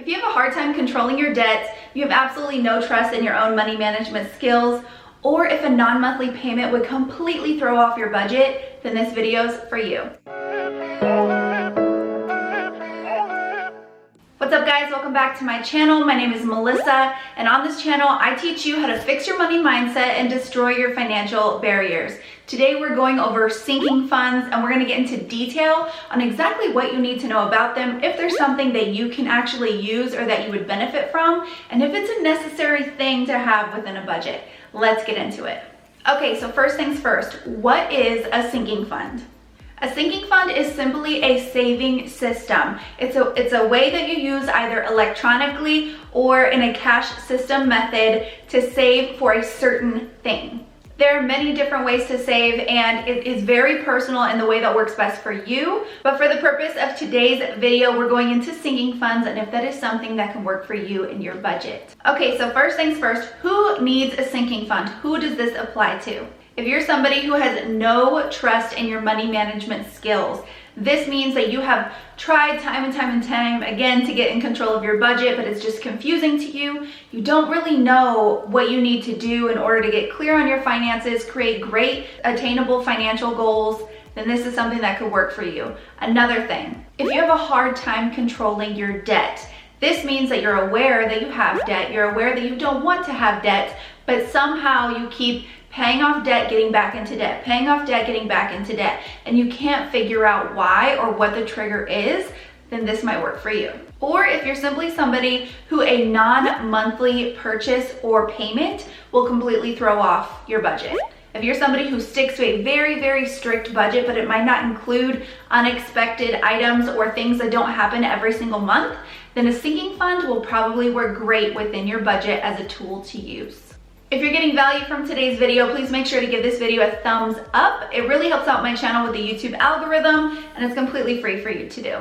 If you have a hard time controlling your debts, you have absolutely no trust in your own money management skills, or if a non-monthly payment would completely throw off your budget, then this video is for you. What's up guys, welcome back to my channel. My name is Melissa, and on this channel I teach you how to fix your money mindset and destroy your financial barriers. Today we're going over sinking funds, and we're going to get into detail on exactly what you need to know about them, if there's something that you can actually use or that you would benefit from, and if it's a necessary thing to have within a budget. Let's get into it. Okay, so first things first, what is a sinking fund? A sinking fund is simply a saving system. It's a way that you use either electronically or in a cash system method to save for a certain thing. There are many different ways to save, and it is very personal in the way that works best for you. But for the purpose of today's video, we're going into sinking funds and if that is something that can work for you in your budget. Okay, so first things first, who needs a sinking fund? Who does this apply to? If you're somebody who has no trust in your money management skills, this means that you have tried time and time again to get in control of your budget, but it's just confusing to you. You don't really know what you need to do in order to get clear on your finances, create great attainable financial goals, then this is something that could work for you. Another thing, if you have a hard time controlling your debt, this means that you're aware that you have debt, you're aware that you don't want to have debt, but somehow you keep paying off debt, getting back into debt, paying off debt, getting back into debt, and you can't figure out why or what the trigger is, then this might work for you. Or if you're simply somebody who a non-monthly purchase or payment will completely throw off your budget. If you're somebody who sticks to a very strict budget, but it might not include unexpected items or things that don't happen every single month, then a sinking fund will probably work great within your budget as a tool to use. If you're getting value from today's video, please make sure to give this video a thumbs up. It really helps out my channel with the YouTube algorithm, and it's completely free for you to do.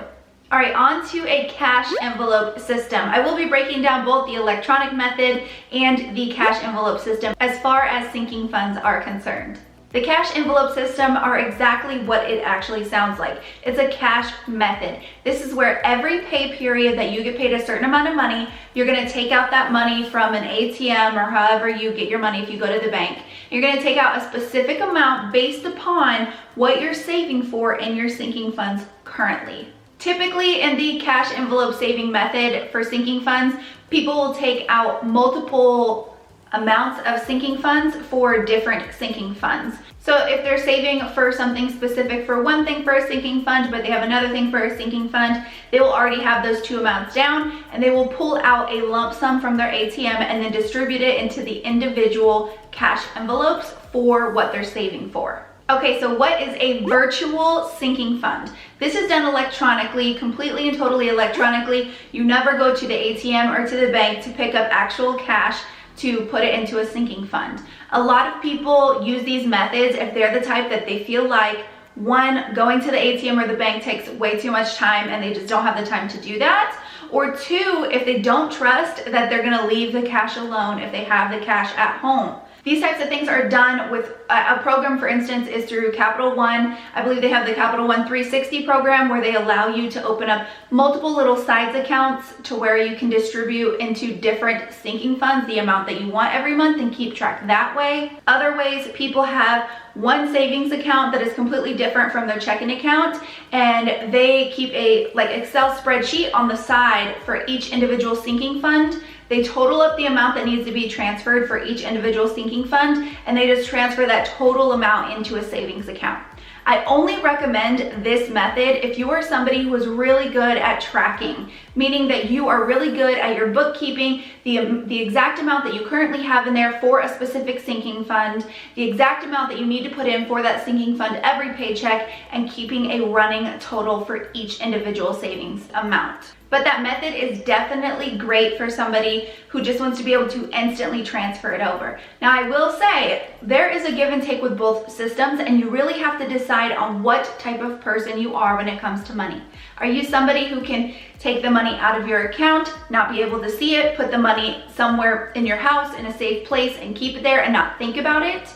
All right, on to a cash envelope system. I will be breaking down both the electronic method and the cash envelope system as far as sinking funds are concerned. The cash envelope system are exactly what it actually sounds like. It's a cash method. This is where every pay period that you get paid a certain amount of money, you're gonna take out that money from an ATM or however you get your money if you go to the bank. You're gonna take out a specific amount based upon what you're saving for in your sinking funds currently. Typically in the cash envelope saving method for sinking funds, people will take out multiple amounts of sinking funds for different sinking funds. So if they're saving for something specific for one thing for a sinking fund, but they have another thing for a sinking fund, they will already have those two amounts down, and they will pull out a lump sum from their ATM and then distribute it into the individual cash envelopes for what they're saving for. Okay, so what is a virtual sinking fund? This is done electronically, completely and totally electronically. You never go to the ATM or to the bank to pick up actual cash to put it into a sinking fund. A lot of people use these methods if they're the type that they feel like, one, going to the ATM or the bank takes way too much time and they just don't have the time to do that, or two, if they don't trust that they're gonna leave the cash alone if they have the cash at home. These types of things are done with a program, for instance, is through Capital One. I believe they have the Capital One 360 program where they allow you to open up multiple little sides accounts to where you can distribute into different sinking funds the amount that you want every month and keep track that way. Other ways, people have one savings account that is completely different from their checking account, and they keep a Excel spreadsheet on the side for each individual sinking fund. They total up the amount that needs to be transferred for each individual sinking fund, and they just transfer that total amount into a savings account. I only recommend this method if you are somebody who is really good at tracking, meaning that you are really good at your bookkeeping, the exact amount that you currently have in there for a specific sinking fund, the exact amount that you need to put in for that sinking fund every paycheck, and keeping a running total for each individual savings amount. But that method is definitely great for somebody who just wants to be able to instantly transfer it over. Now, I will say there is a give and take with both systems, and you really have to decide on what type of person you are when it comes to money. Are you somebody who can take the money out of your account, not be able to see it, put the money somewhere in your house in a safe place and keep it there and not think about it?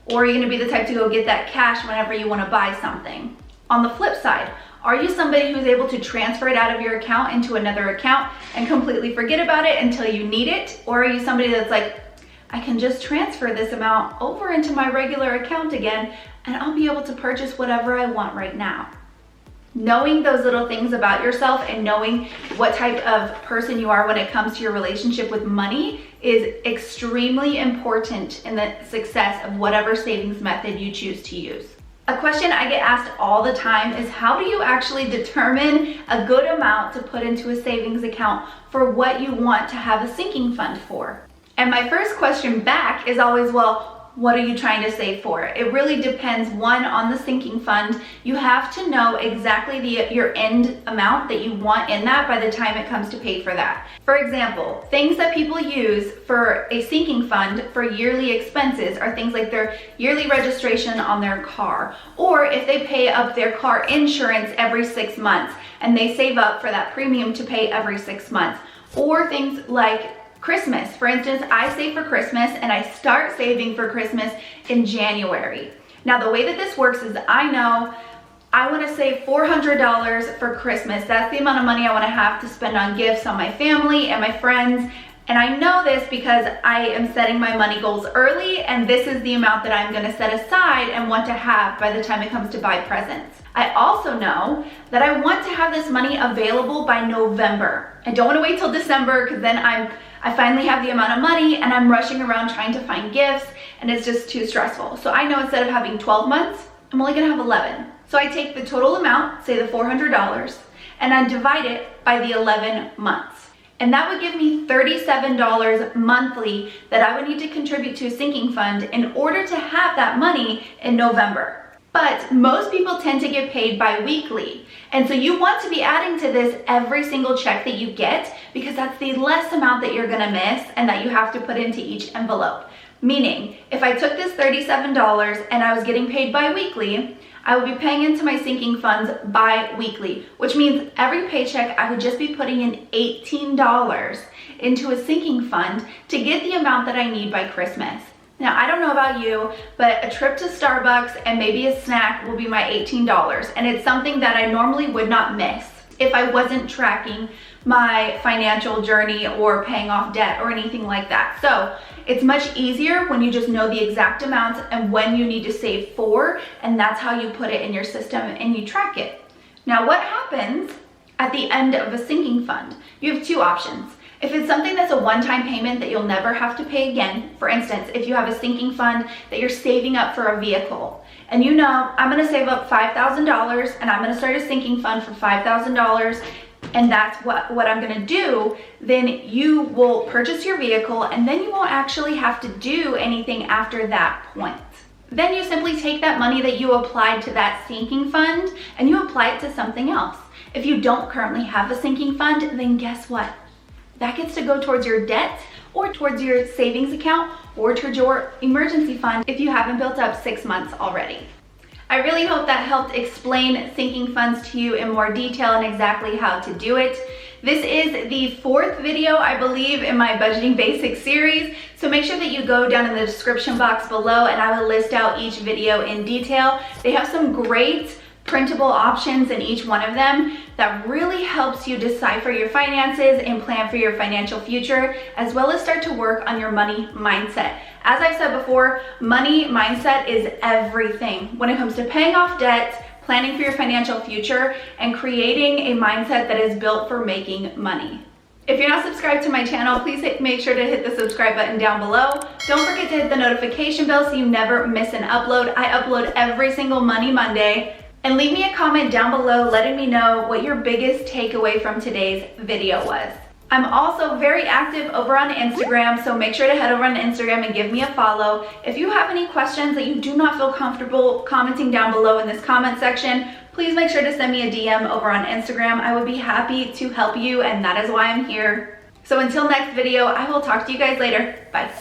Or are you gonna be the type to go get that cash whenever you wanna buy something? On the flip side, Are you somebody who's able to transfer it out of your account into another account and completely forget about it until you need it? Or are you somebody that's like, I can just transfer this amount over into my regular account again and I'll be able to purchase whatever I want right now? Knowing those little things about yourself and knowing what type of person you are when it comes to your relationship with money is extremely important in the success of whatever savings method you choose to use. A question I get asked all the time is, how do you actually determine a good amount to put into a savings account for what you want to have a sinking fund for? And my first question back is always, well, what are you trying to save for? It really depends, one, on the sinking fund. You have to know exactly your end amount that you want in that by the time it comes to pay for that. For example, things that people use for a sinking fund for yearly expenses are things like their yearly registration on their car, or if they pay up their car insurance every 6 months and they save up for that premium to pay every 6 months, or things like Christmas. For instance, I save for Christmas and I start saving for Christmas in January. Now, the way that this works is I know I want to save $400 for Christmas. That's the amount of money I want to have to spend on gifts on my family and my friends. And I know this because I am setting my money goals early, and this is the amount that I'm going to set aside and want to have by the time it comes to buy presents. I also know that I want to have this money available by November. I don't want to wait till December because then I finally have the amount of money and I'm rushing around trying to find gifts and it's just too stressful. So I know instead of having 12 months, I'm only gonna have 11. So I take the total amount, say the $400, and I divide it by the 11 months. And that would give me $37 monthly that I would need to contribute to a sinking fund in order to have that money in November. But most people tend to get paid bi-weekly. And so you want to be adding to this every single check that you get, because that's the less amount that you're gonna miss and that you have to put into each envelope. Meaning, if I took this $37 and I was getting paid bi-weekly, I would be paying into my sinking funds bi-weekly, which means every paycheck I would just be putting in $18 into a sinking fund to get the amount that I need by Christmas. Now, I don't know about you, but a trip to Starbucks and maybe a snack will be my $18, and it's something that I normally would not miss if I wasn't tracking my financial journey or paying off debt or anything like that. So it's much easier when you just know the exact amounts and when you need to save for, and that's how you put it in your system and you track it. Now, what happens at the end of a sinking fund? You have two options. If it's something that's a one-time payment that you'll never have to pay again, for instance, if you have a sinking fund that you're saving up for a vehicle, and you know, I'm gonna save up $5,000 and I'm gonna start a sinking fund for $5,000, and that's what I'm gonna do, then you will purchase your vehicle and then you won't actually have to do anything after that point. Then you simply take that money that you applied to that sinking fund and you apply it to something else. If you don't currently have a sinking fund, then guess what? That gets to go towards your debt or towards your savings account or towards your emergency fund if you haven't built up 6 months already. I really hope that helped explain sinking funds to you in more detail and exactly how to do it. This is the 4th video, I believe, in my Budgeting Basics series, so make sure that you go down in the description box below and I will list out each video in detail. They have some great printable options in each one of them that really helps you decipher your finances and plan for your financial future, as well as start to work on your money mindset. As I've said before, money mindset is everything when it comes to paying off debt, planning for your financial future, and creating a mindset that is built for making money. If you're not subscribed to my channel, please make sure to hit the subscribe button down below. Don't forget to hit the notification bell so you never miss an upload. I upload every single Money Monday. And leave me a comment down below letting me know what your biggest takeaway from today's video was. I'm also very active over on Instagram, so make sure to head over on Instagram and give me a follow. If you have any questions that you do not feel comfortable commenting down below in this comment section, please make sure to send me a DM over on Instagram. I would be happy to help you, and that is why I'm here. So until next video, I will talk to you guys later. Bye.